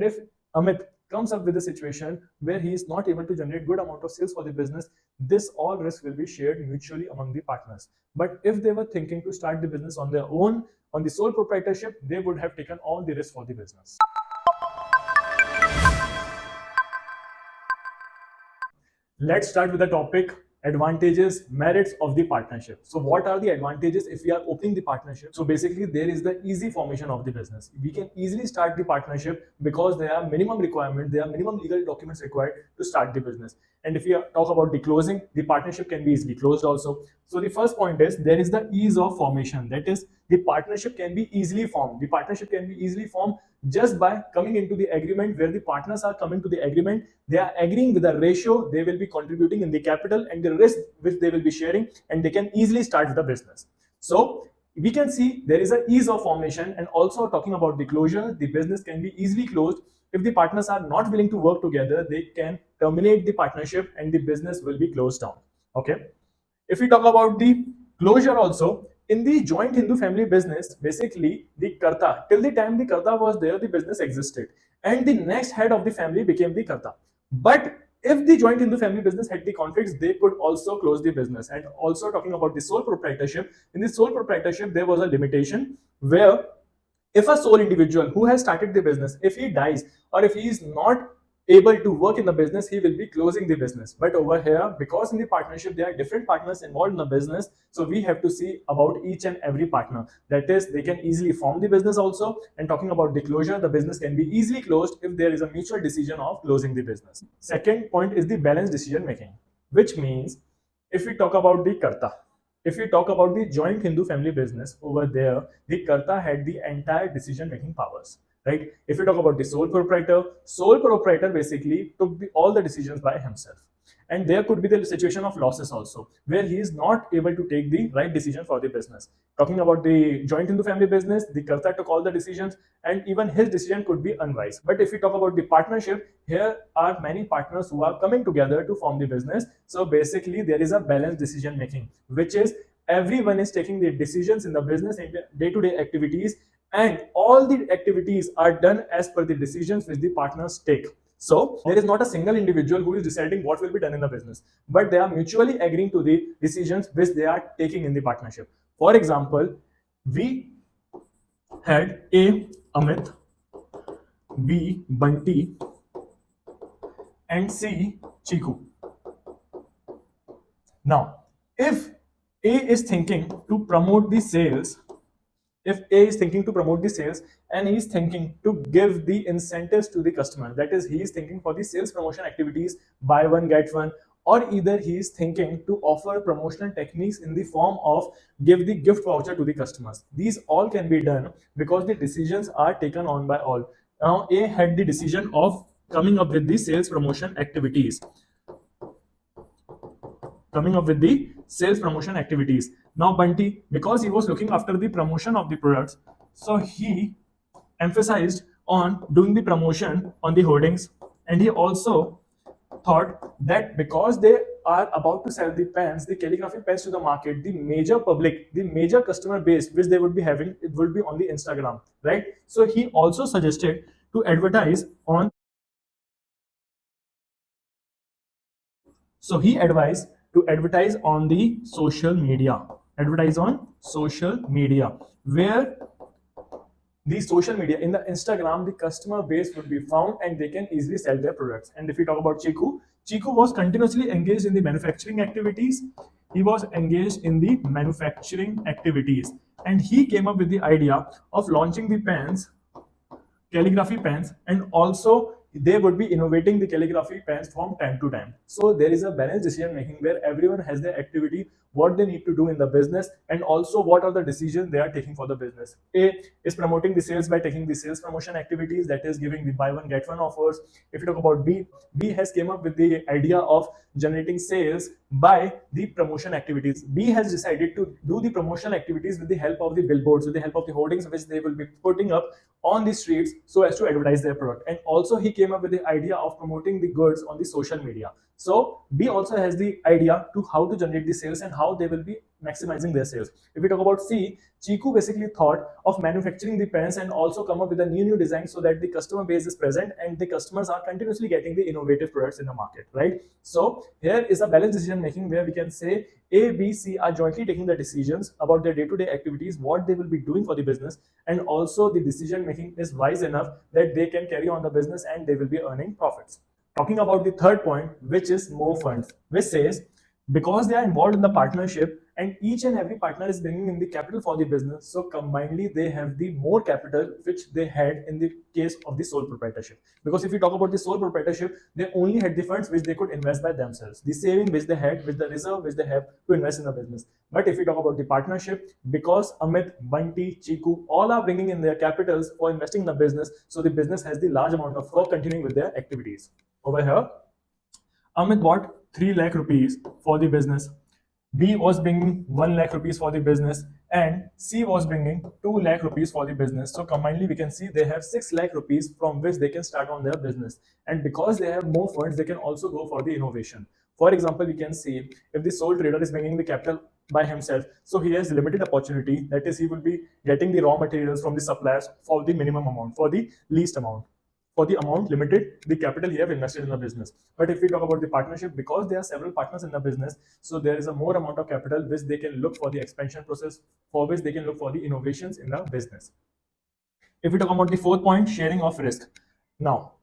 If Amit comes up with a situation where he is not able to generate good amount of sales for the business, this all risk will be shared mutually among the partners. But if they were thinking to start the business on their own, on the sole proprietorship, they would have taken all the risk for the business. Let's start with the topic advantages, merits of the partnership. So what are the advantages if we are opening the partnership? So basically there is the easy formation of the business. We can easily start the partnership because there are minimum requirements, there are minimum legal documents required to start the business. And if we talk about the closing, the partnership can be easily closed also. So the first point is there is the ease of formation. That is, the partnership can be easily formed. The partnership can be easily formed just by coming into the agreement, where the partners are coming to the agreement, they are agreeing with the ratio they will be contributing in the capital and the risk which they will be sharing, and they can easily start the business. So we can see there is an ease of formation. And also talking about the closure, the business can be easily closed. If the partners are not willing to work together, they can terminate the partnership and the business will be closed down. Okay. If we talk about the closure also, in the joint Hindu family business, basically the Karta, till the time the Karta was there, the business existed. And the next head of the family became the Karta. But if the joint Hindu family business had the conflicts, they could also close the business. And also talking about the sole proprietorship, in the sole proprietorship, there was a limitation where if a sole individual who has started the business, if he dies or if he is not able to work in the business, he will be closing the business. But over here, because in the partnership there are different partners involved in the business, so we have to see about each and every partner. That is, they can easily form the business also. And talking about the closure, the business can be easily closed if there is a mutual decision of closing the business. Second point is the balanced decision making, which means if we talk about the Karta, if we talk about the joint Hindu family business, over there, the Karta had the entire decision making powers. Right? If we talk about the sole proprietor basically took all the decisions by himself. And there could be the situation of losses also, where he is not able to take the right decision for the business. Talking about the joint Hindu family business, the Karta took all the decisions and even his decision could be unwise. But if we talk about the partnership, here are many partners who are coming together to form the business. So basically there is a balanced decision making, which is everyone is taking the decisions in the business and day-to-day activities, and all the activities are done as per the decisions which the partners take. So there is not a single individual who is deciding what will be done in the business, but they are mutually agreeing to the decisions which they are taking in the partnership. For example, we had A. Amit, B. Bunty, and C. Chiku. Now, if A is thinking to promote the sales, if A is thinking to promote the sales and he is thinking to give the incentives to the customer, that is, he is thinking for the sales promotion activities, buy one get one, or either he is thinking to offer promotional techniques in the form of give the gift voucher to the customers. These all can be done because the decisions are taken on by all. Now A had the decision of coming up with the sales promotion activities. Now Bunty, because he was looking after the promotion of the products, so he emphasized on doing the promotion on the hoardings. And he also thought that because they are about to sell the pens, the calligraphy pens to the market, the major public, the major customer base which they would be having, it would be on the Instagram, right? So he also suggested to advertise on. So he advised to advertise on the social media. Advertise on social media, where the social media in the Instagram, the customer base would be found and they can easily sell their products. And if we talk about Chiku was continuously engaged in the manufacturing activities. He was engaged in the manufacturing activities, and he came up with the idea of launching the pens, calligraphy pens, and also they would be innovating the calligraphy pens from time to time. So there is a balanced decision making where everyone has their activity, what they need to do in the business, and also what are the decisions they are taking for the business. A is promoting the sales by taking the sales promotion activities, that is giving the buy one get one offers. If you talk about B has came up with the idea of generating sales by the promotion activities. B has decided to do the promotional activities with the help of the billboards, with the help of the hoardings which they will be putting up on the streets so as to advertise their product. And also he came up with the idea of promoting the goods on the social media. So B also has the idea to how to generate the sales and how they will be maximizing their sales. If we talk about C, Chiku basically thought of manufacturing the pens and also come up with a new design so that the customer base is present and the customers are continuously getting the innovative products in the market, right? So here is a balanced decision making where we can say A, B, C are jointly taking the decisions about their day-to-day activities, what they will be doing for the business, and also the decision making is wise enough that they can carry on the business and they will be earning profits. Talking about the third point, which is more funds, which says because they are involved in the partnership and each and every partner is bringing in the capital for the business, so combinedly they have the more capital which they had in the case of the sole proprietorship. Because if you talk about the sole proprietorship, they only had the funds which they could invest by themselves, the saving which they had, with the reserve which they have to invest in the business. But if you talk about the partnership, because Amit, Bunty, Chiku all are bringing in their capitals for investing in the business, so the business has the large amount of for continuing with their activities. Over here, Amit bought 3 lakh rupees for the business. B was bringing 1 lakh rupees for the business and C was bringing 2 lakh rupees for the business. So combinedly we can see they have 6 lakh rupees from which they can start on their business. And because they have more funds, they can also go for the innovation. For example, we can see if the sole trader is bringing the capital by himself, so he has limited opportunity. That is, he will be getting the raw materials from the suppliers for the minimum amount, for the least amount, for the amount limited, the capital he have invested in the business. But if we talk about the partnership, because there are several partners in the business, so there is a more amount of capital which they can look for the expansion process, for which they can look for the innovations in the business. If we talk about the fourth point, sharing of risk. Now,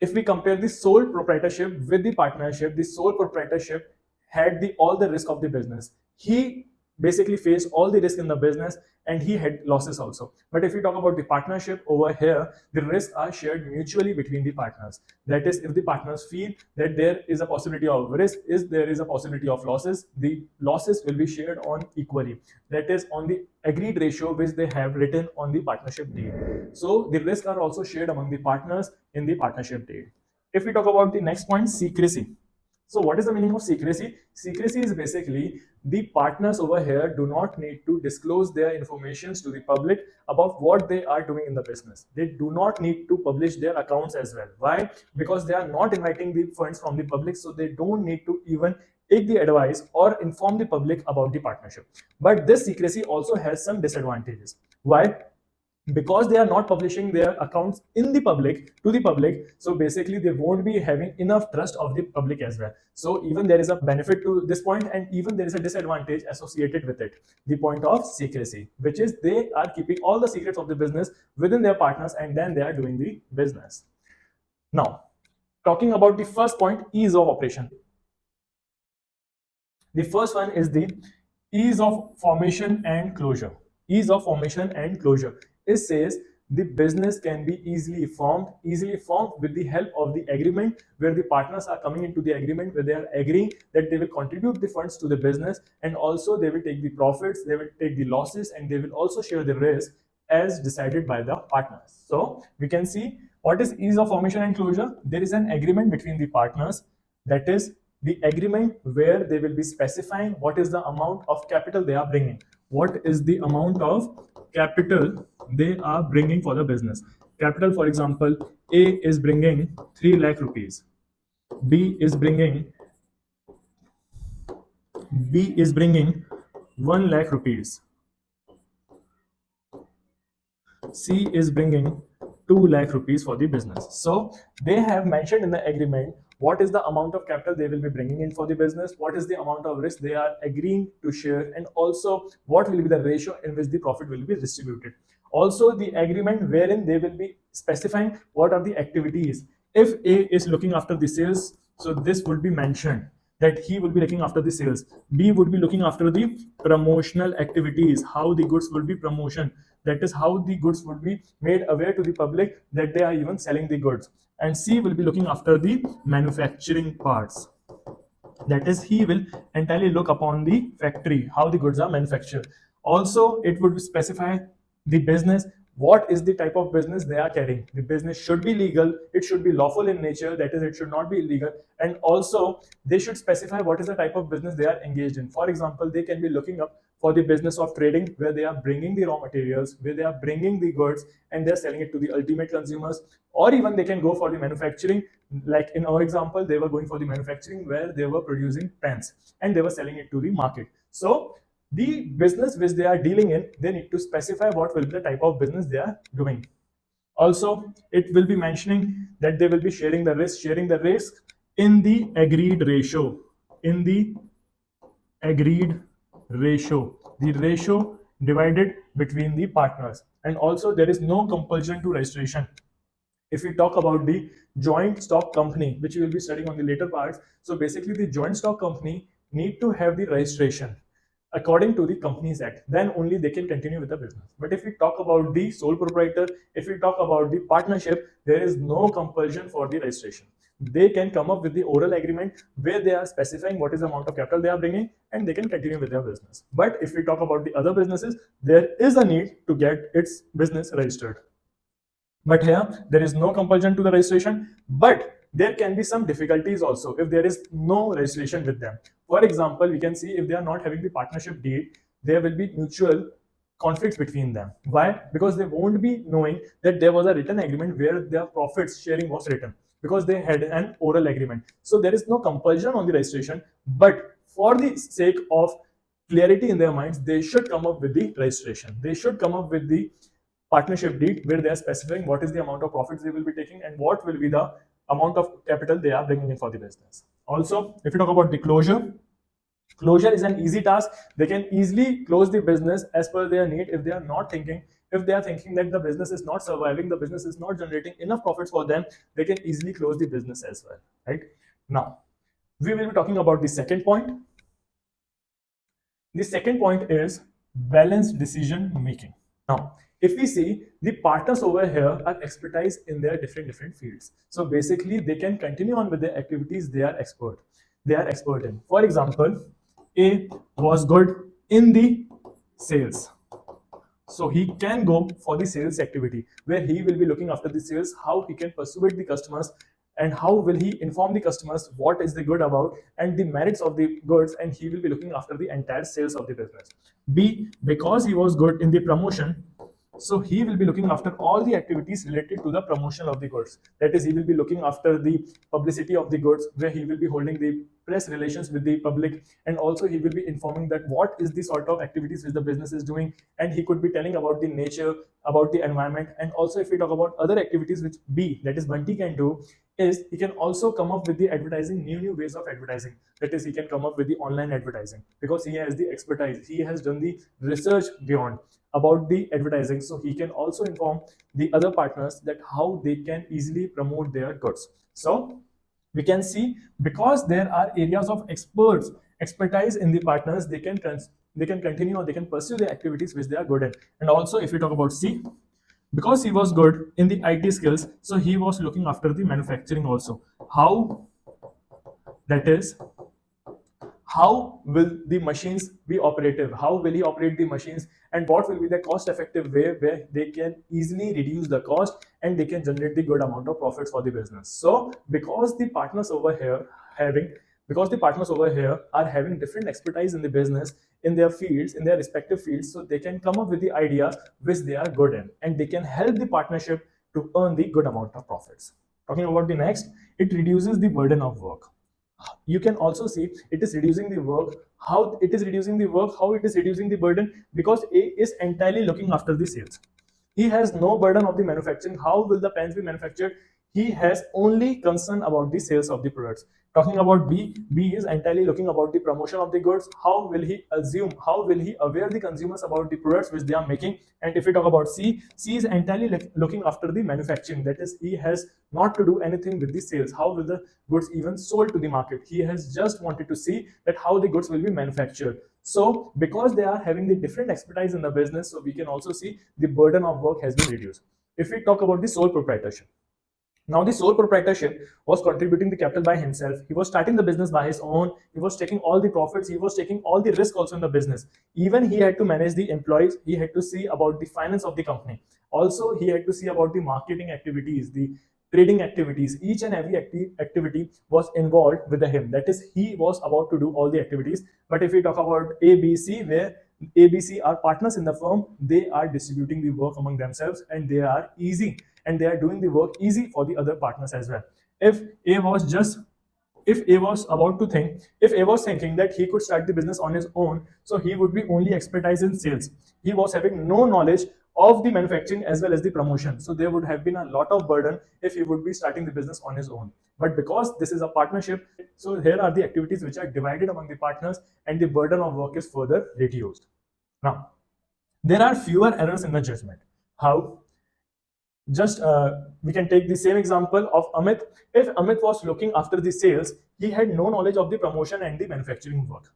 if we compare the sole proprietorship with the partnership, the sole proprietorship had the all the risk of the business. He basically faced all the risk in the business and he had losses also. But if we talk about the partnership over here, the risks are shared mutually between the partners. That is, if the partners feel that there is a possibility of risk, is there is a possibility of losses, the losses will be shared on equally. That is on the agreed ratio which they have written on the partnership deal. So the risks are also shared among the partners in the partnership deal. If we talk about the next point, secrecy. So what is the meaning of secrecy? Secrecy is basically the partners over here do not need to disclose their informations to the public about what they are doing in the business. They do not need to publish their accounts as well. Why? Because they are not inviting the funds from the public, so they don't need to even take the advice or inform the public about the partnership. But this secrecy also has some disadvantages. Why? Because they are not publishing their accounts in the public to the public, so basically they won't be having enough trust of the public as well. So even there is a benefit to this point and even there is a disadvantage associated with it, the point of secrecy, which is they are keeping all the secrets of the business within their partners and then they are doing the business. Now, talking about the first point, ease of operation. The first one is the ease of formation and closure. Ease of formation and closure. It says the business can be easily formed with the help of the agreement, where the partners are coming into the agreement where they are agreeing that they will contribute the funds to the business and also they will take the profits, they will take the losses, and they will also share the risk as decided by the partners. So we can see what is ease of formation and closure. There is an agreement between the partners, that is the agreement where they will be specifying what is the amount of capital they are bringing. What is the amount of capital they are bringing for the business? Capital, for example, A is bringing 3 lakh rupees. B is bringing 1 lakh rupees. C is bringing 2 lakh rupees for the business. So they have mentioned in the agreement what is the amount of capital they will be bringing in for the business, what is the amount of risk they are agreeing to share, and also what will be the ratio in which the profit will be distributed. Also the agreement wherein they will be specifying what are the activities. If A is looking after the sales, so this would be mentioned that he will be looking after the sales. B would be looking after the promotional activities, how the goods will be promotion, that is how the goods would be made aware to the public that they are even selling the goods. And C will be looking after the manufacturing parts, that is he will entirely look upon the factory, how the goods are manufactured. Also it would specify the business, what is the type of business they are carrying. The business should be legal, it should be lawful in nature, that is it should not be illegal, and also they should specify what is the type of business they are engaged in. For example, they can be looking up for the business of trading, where they are bringing the raw materials, where they are bringing the goods and they're selling it to the ultimate consumers. Or even they can go for the manufacturing, like in our example they were going for the manufacturing where they were producing pens and they were selling it to the market. So The business which they are dealing in, they need to specify what will be the type of business they are doing. Also, it will be mentioning that they will be sharing the risk in the agreed ratio, in the agreed ratio, the ratio divided between the partners. And also, there is no compulsion to registration. If we talk about the joint stock company, which we will be studying on the later parts, so basically the joint stock company need to have the registration according to the Companies Act, then only they can continue with the business. But if we talk about the sole proprietor, if we talk about the partnership, there is no compulsion for the registration. They can come up with the oral agreement where they are specifying what is the amount of capital they are bringing, and they can continue with their business. But if we talk about the other businesses, there is a need to get its business registered. But here, there is no compulsion to the registration, but there can be some difficulties also if there is no registration with them. For example, we can see if they are not having the partnership deed, there will be mutual conflicts between them. Why? Because they won't be knowing that there was a written agreement where their profits sharing was written, because they had an oral agreement. So there is no compulsion on the registration, but for the sake of clarity in their minds, they should come up with the registration. They should come up with the partnership deed where they are specifying what is the amount of profits they will be taking and what will be the amount of capital they are bringing in for the business. Also, if you talk about the closure, closure is an easy task. They can easily close the business as per their need. If they are not thinking, if they are thinking that the business is not surviving, the business is not generating enough profits for them, they can easily close the business as well. Right now, we will be talking about the second point. The second point is balanced decision making. Now, if we see, the partners over here are expertise in their different fields. So basically, they can continue on with their activities they are expert in. For example, A was good in the sales. So he can go for the sales activity where he will be looking after the sales, how he can persuade the customers, and how will he inform the customers what is the good about and the merits of the goods, and he will be looking after the entire sales of the business. B, because he was good in the promotion, so he will be looking after all the activities related to the promotion of the goods. That is, he will be looking after the publicity of the goods, where he will be holding the press relations with the public, and also he will be informing that what is the sort of activities which the business is doing, and he could be telling about the nature, about the environment. And also, if we talk about other activities which B, that is Bunty, can do, is he can also come up with the advertising, new ways of advertising. That is, he can come up with the online advertising because he has the expertise, he has done the research beyond about the advertising, so he can also inform the other partners that how they can easily promote their goods. So we can see, because there are areas of expertise in the partners, they can continue or they can pursue the activities which they are good at. And also, if we talk about C, because he was good in the IT skills, so he was looking after the manufacturing also. How? That is, how will the machines be operative, how will he operate the machines, and what will be the cost effective way where they can easily reduce the cost and they can generate the good amount of profits for the business. So because the partners over here are having different expertise in the business, in their fields, in their respective fields, so they can come up with the ideas which they are good in, and they can help the partnership to earn the good amount of profits. Talking about the next, it reduces the burden of work. You can also see it is reducing the work. How it is reducing the work, how it is reducing the burden, because A is entirely looking after the sales. He has no burden of the manufacturing. How will the pens be manufactured? He has only concern about the sales of the products. Talking about B is entirely looking about the promotion of the goods. How will he assume, how will he aware the consumers about the products which they are making? And if we talk about C is entirely looking after the manufacturing. That is, he has not to do anything with the sales. How will the goods even sold to the market? He has just wanted to see that how the goods will be manufactured. So because they are having the different expertise in the business, so we can also see the burden of work has been reduced. If we talk about the sole proprietorship, now the sole proprietorship was contributing the capital by himself. He was starting the business by his own. He was taking all the profits. He was taking all the risk also in the business. Even he had to manage the employees. He had to see about the finance of the company. Also, he had to see about the marketing activities, the trading activities. Each and every activity was involved with him. That is, he was about to do all the activities. But if we talk about ABC, where ABC are partners in the firm, they are distributing the work among themselves, and they are easy, and they are doing the work easy for the other partners as well. If A was just if A was about to think, if A was thinking that he could start the business on his own, so he would be only expertise in sales. He was having no knowledge of the manufacturing as well as the promotion. So there would have been a lot of burden if he would be starting the business on his own. But because this is a partnership, so here are the activities which are divided among the partners and the burden of work is further reduced. Now, there are fewer errors in the judgment. How? Just we can take the same example of Amit. If Amit was looking after the sales, he had no knowledge of the promotion and the manufacturing work.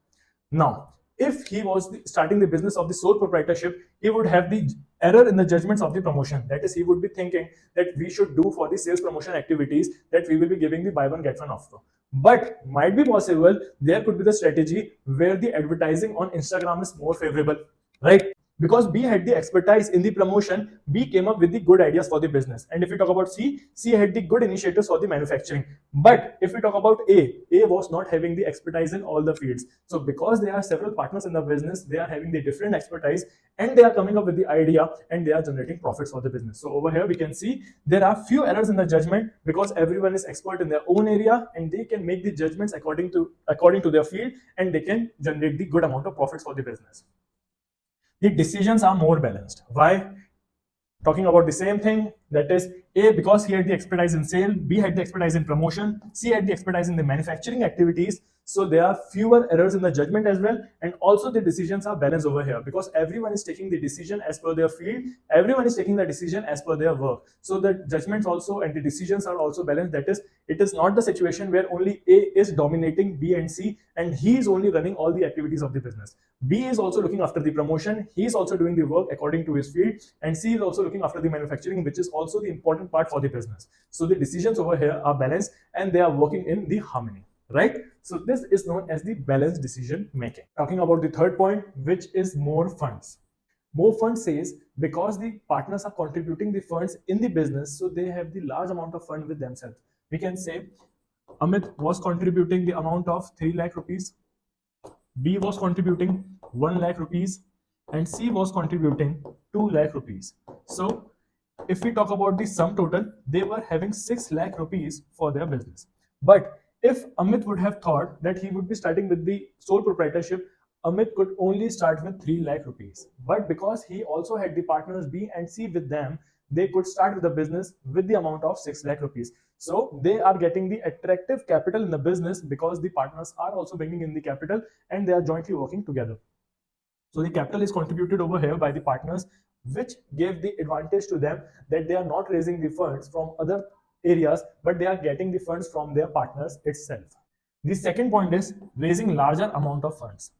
Now, if he was starting the business of the sole proprietorship, he would have the error in the judgments of the promotion. That is, he would be thinking that we should do for the sales promotion activities that we will be giving the buy one get one offer. But might be possible there could be the strategy where the advertising on Instagram is more favorable, right? Because B had the expertise in the promotion, B came up with the good ideas for the business. And if we talk about C had the good initiatives for the manufacturing. But if we talk about A was not having the expertise in all the fields. So because there are several partners in the business, they are having the different expertise and they are coming up with the idea and they are generating profits for the business. So over here we can see there are few errors in the judgment because everyone is expert in their own area and they can make the judgments according to their field and they can generate the good amount of profits for the business. The decisions are more balanced. Why? Talking about the same thing, that is A, because he had the expertise in sale, B had the expertise in promotion, C had the expertise in the manufacturing activities. So there are fewer errors in the judgment as well, and also the decisions are balanced over here because everyone is taking the decision as per their field, everyone is taking the decision as per their work. So the judgments also and the decisions are also balanced. That is, it is not the situation where only A is dominating B and C and he is only running all the activities of the business. B is also looking after the promotion, he is also doing the work according to his field, and C is also looking after the manufacturing, which is also the important part for the business. So the decisions over here are balanced and they are working in the harmony, right? So this is known as the balanced decision making. Talking about the third point, which is more funds. More funds says because the partners are contributing the funds in the business, so they have the large amount of fund with themselves. We can say Amit was contributing the amount of 3 lakh rupees, B was contributing 1 lakh rupees, and C was contributing 2 lakh rupees. So if we talk about the sum total, they were having 6 lakh rupees for their business. But if Amit would have thought that he would be starting with the sole proprietorship, Amit could only start with 3 lakh rupees. But because he also had the partners B and C with them, they could start with the business with the amount of 6 lakh rupees. So they are getting the attractive capital in the business because the partners are also bringing in the capital and they are jointly working together. So the capital is contributed over here by the partners, which gave the advantage to them that they are not raising the funds from other areas, but they are getting the funds from their partners itself. The second point is raising larger amount of funds.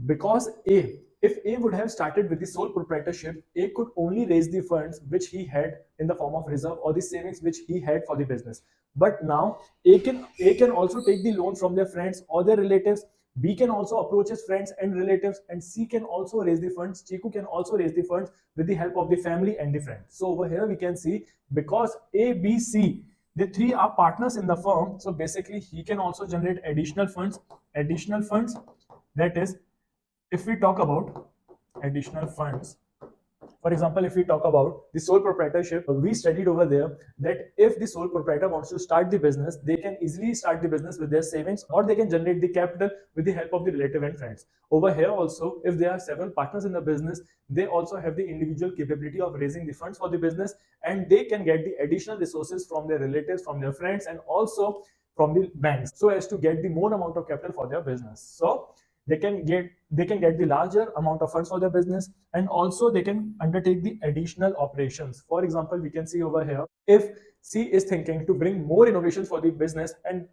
Because if A would have started with the sole proprietorship, A could only raise the funds which he had in the form of reserve or the savings which he had for the business. But now A can also take the loan from their friends or their relatives. B can also approach his friends and relatives, and C can also raise the funds. Chiku can also raise the funds with the help of the family and the friends. So over here we can see because A, B, C, the three are partners in the firm. So basically he can also generate additional funds. That is, if we talk about additional funds, for example, if we talk about the sole proprietorship, we studied over there that if the sole proprietor wants to start the business, they can easily start the business with their savings or they can generate the capital with the help of the relative and friends. Over here also, if there are several partners in the business, they also have the individual capability of raising the funds for the business and they can get the additional resources from their relatives, from their friends, and also from the banks so as to get the more amount of capital for their business. So they can get the larger amount of funds for their business, and also they can undertake the additional operations. For example, we can see over here if C is thinking to bring more innovations for the business and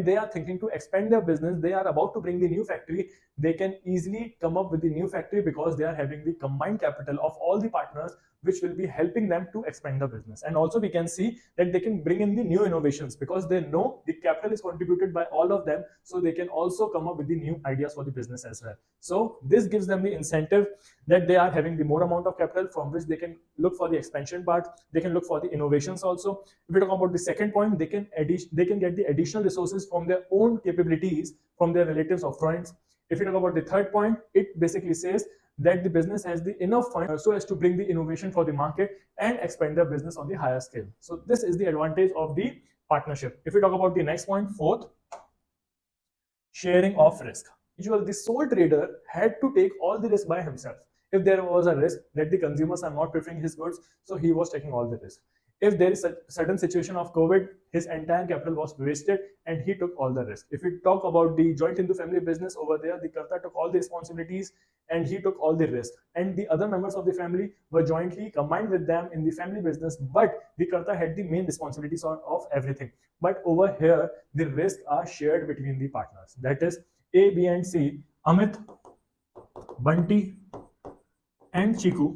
they are thinking to expand their business, they are about to bring the new factory, they can easily come up with the new factory because they are having the combined capital of all the partners which will be helping them to expand the business. And also we can see that they can bring in the new innovations because they know the capital is contributed by all of them, so they can also come up with the new ideas for the business as well. So this gives them the incentive that they are having the more amount of capital from which they can look for the expansion part, they can look for the innovations also. If we talk about the second point, they can get the additional resources from their own capabilities, from their relatives or friends. If you talk about the third point, it basically says that the business has the enough funds so as to bring the innovation for the market and expand their business on the higher scale. So this is the advantage of the partnership. If we talk about the next point, fourth, sharing of risk. Usually, the sole trader had to take all the risk by himself. If there was a risk that the consumers are not preferring his goods, so he was taking all the risk. If there is a certain situation of COVID, his entire capital was wasted and he took all the risk. If we talk about the joint Hindu family business over there, the Karta took all the responsibilities and he took all the risk. And the other members of the family were jointly combined with them in the family business, but the Karta had the main responsibilities of everything. But over here, the risks are shared between the partners. That is A, B, and C, Amit, Bunty, and Chiku,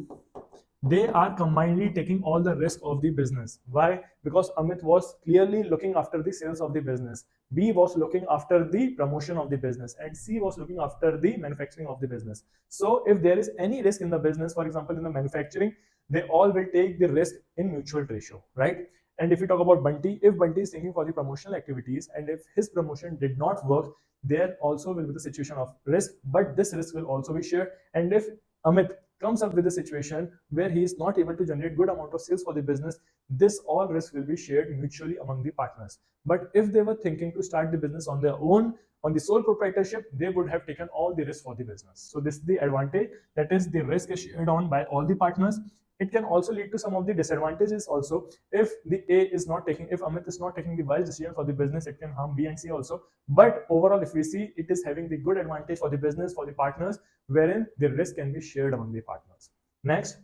they are combinedly taking all the risk of the business. Why? Because Amit was clearly looking after the sales of the business, B was looking after the promotion of the business, and C was looking after the manufacturing of the business. So if there is any risk in the business, for example in the manufacturing, they all will take the risk in mutual ratio, right? And if we talk about Bunty, if Bunty is thinking for the promotional activities and if his promotion did not work, there also will be the situation of risk, but this risk will also be shared. And if Amit comes up with a situation where he is not able to generate good amount of sales for the business, this all risk will be shared mutually among the partners. But if they were thinking to start the business on their own, on the sole proprietorship, they would have taken all the risk for the business. So this is the advantage, that is the risk is shared on by all the partners. It can also lead to some of the disadvantages also. If the A is not taking, if Amit is not taking the wise decision for the business, it can harm B and C also. But overall, if we see, it is having the good advantage for the business, for the partners, wherein the risk can be shared among the partners. Next,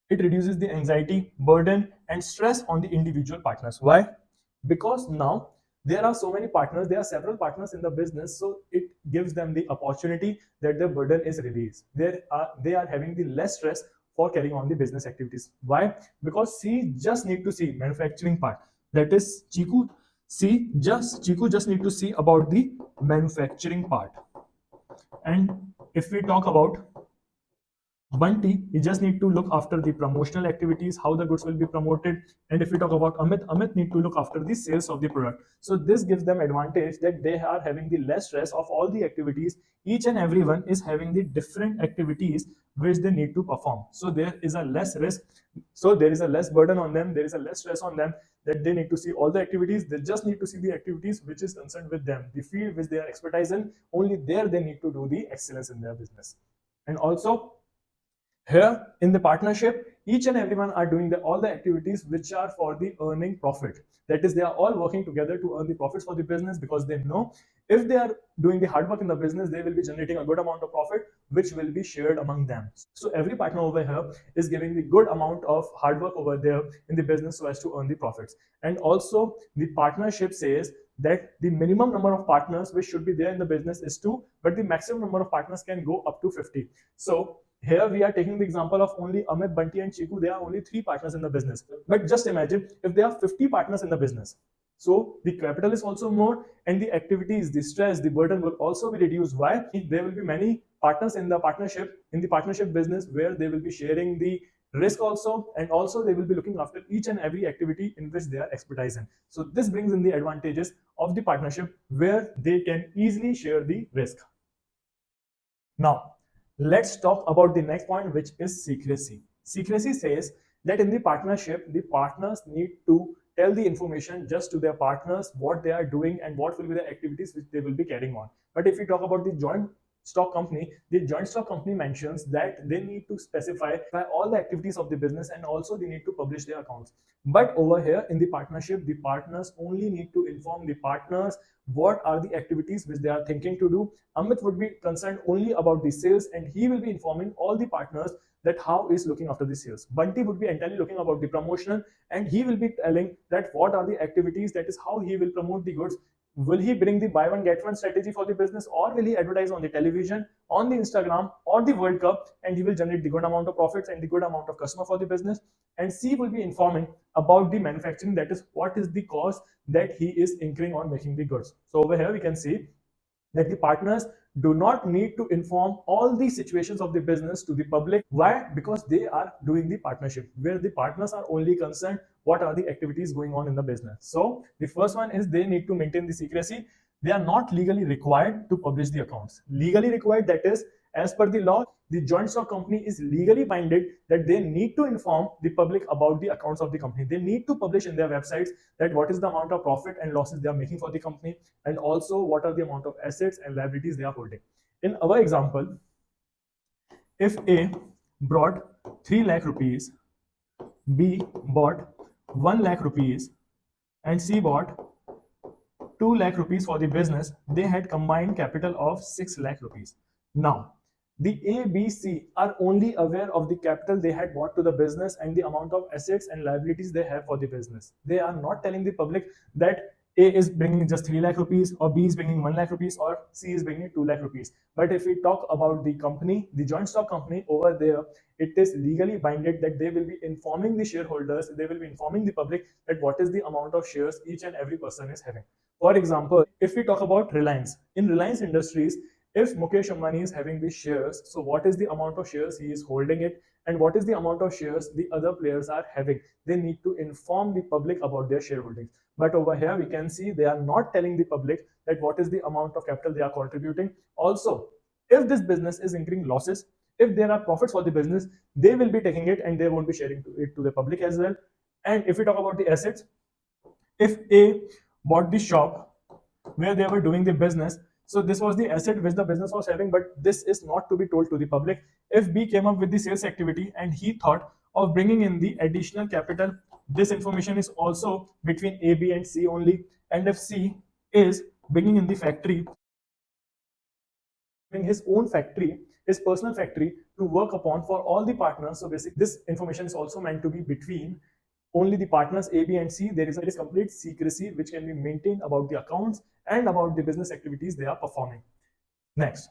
it reduces the anxiety, burden, and stress on the individual partners. Why? Because now there are so many partners, there are several partners in the business, so it gives them the opportunity that the burden is released. They are having the less stress for carrying on the business activities. Why? Because C just need to see manufacturing part. That is Chiku just need to see about the manufacturing part. And if we talk about Bunty, you just need to look after the promotional activities, how the goods will be promoted. And if we talk about Amit need to look after the sales of the product. So this gives them advantage that they are having the less stress of all the activities. Each and everyone is having the different activities which they need to perform. So there is a less risk. So there is a less burden on them. There is a less stress on them that they need to see all the activities. They just need to see the activities which is concerned with them. The field which they are expertise in, only there they need to do the excellence in their business. And also, here in the partnership, each and everyone are doing all the activities which are for the earning profit. That is, they are all working together to earn the profits for the business, because they know if they are doing the hard work in the business, they will be generating a good amount of profit which will be shared among them. So every partner over here is giving the good amount of hard work over there in the business so as to earn the profits. And also the partnership says that the minimum number of partners which should be there in the business is 2, but the maximum number of partners can go up to 50. So here we are taking the example of only Amit, Bunty, and Chiku. There are only 3 partners in the business. But just imagine if there are 50 partners in the business. So the capital is also more, and the activities, the stress, the burden will also be reduced. Why? There will be many partners in the partnership business, where they will be sharing the risk also, and also they will be looking after each and every activity in which they are expertise in. So this brings in the advantages of the partnership, where they can easily share the risk. Now, let's talk about the next point, which is secrecy. Secrecy says that in the partnership, the partners need to tell the information just to their partners what they are doing and what will be the activities which they will be carrying on. But if we talk about the joint stock company, the joint stock company mentions that they need to specify all the activities of the business, and also they need to publish their accounts. But over here in the partnership, the partners only need to inform the partners what are the activities which they are thinking to do. Amit would be concerned only about the sales, and he will be informing all the partners that how is looking after the sales. Bunty would be entirely looking about the promotional, and he will be telling that what are the activities, that is how he will promote the goods. Will he bring the buy one get one strategy for the business, or will he advertise on the television, on the Instagram, or the World Cup, and he will generate the good amount of profits and the good amount of customer for the business. And C will be informing about the manufacturing, that is what is the cost that he is incurring on making the goods. So over here we can see that the partners do not need to inform all the situations of the business to the public. Why? Because they are doing the partnership, where the partners are only concerned what are the activities going on in the business. So the first one is they need to maintain the secrecy. They are not legally required to publish the accounts. Legally required, that is, As per the law, the joint stock company is legally binded that they need to inform the public about the accounts of the company. They need to publish in their websites that what is the amount of profit and losses they are making for the company, and also what are the amount of assets and liabilities they are holding. In our example, if A brought 3 lakh rupees, B bought 1 lakh rupees, and C bought 2 lakh rupees for the business, they had combined capital of 6 lakh rupees. Now, the A, B, C are only aware of the capital they had bought to the business and the amount of assets and liabilities they have for the business. They are not telling the public that A is bringing just 3 lakh rupees, or B is bringing 1 lakh rupees, or C is bringing 2 lakh rupees. But if we talk about the company, the joint stock company, over there, it is legally binded that they will be informing the shareholders, they will be informing the public that what is the amount of shares each and every person is having. For example, if we talk about Reliance, in Reliance Industries, if Mukesh Ambani is having these shares, so what is the amount of shares he is holding it, and what is the amount of shares the other players are having? They need to inform the public about their shareholdings. But over here, we can see they are not telling the public that what is the amount of capital they are contributing. Also, if this business is incurring losses, if there are profits for the business, they will be taking it and they won't be sharing it to the public as well. And if we talk about the assets, if A bought the shop where they were doing the business, so this was the asset which the business was having, but this is not to be told to the public. If B came up with the sales activity and he thought of bringing in the additional capital, this information is also between A, B, and C only. And if C is bringing in the factory, his own factory, his personal factory to work upon for all the partners. So basically, this information is also meant to be between only the partners A, B, and C. There is complete secrecy which can be maintained about the accounts and about the business activities they are performing. Next,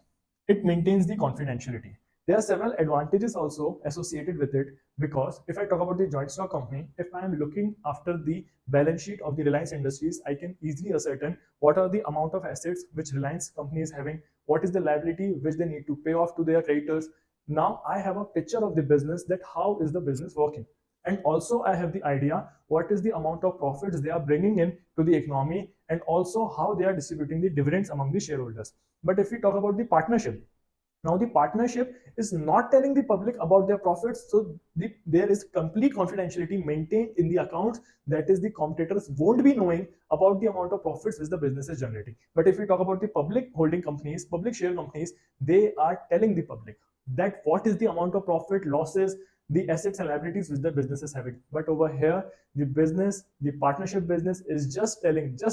it maintains the confidentiality. There are several advantages also associated with it, because if I talk about the joint stock company, if I am looking after the balance sheet of the Reliance Industries, I can easily ascertain what are the amount of assets which Reliance company is having, what is the liability which they need to pay off to their creditors. Now I have a picture of the business, that how is the business working, and also I have the idea what is the amount of profits they are bringing in to the economy, and also how they are distributing the dividends among the shareholders. But if we talk about the partnership, now the partnership is not telling the public about their profits, so there is complete confidentiality maintained in the accounts. That is, the competitors won't be knowing about the amount of profits which the business is generating. But if we talk about the public holding companies, public share companies, they are telling the public that what is the amount of profit, losses, the assets and liabilities which the business is having. But over here, the partnership business is just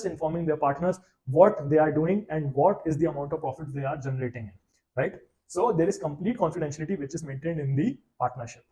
informing their partners what they are doing and what is the amount of profits they are generating, right? So there is complete confidentiality which is maintained in the partnership.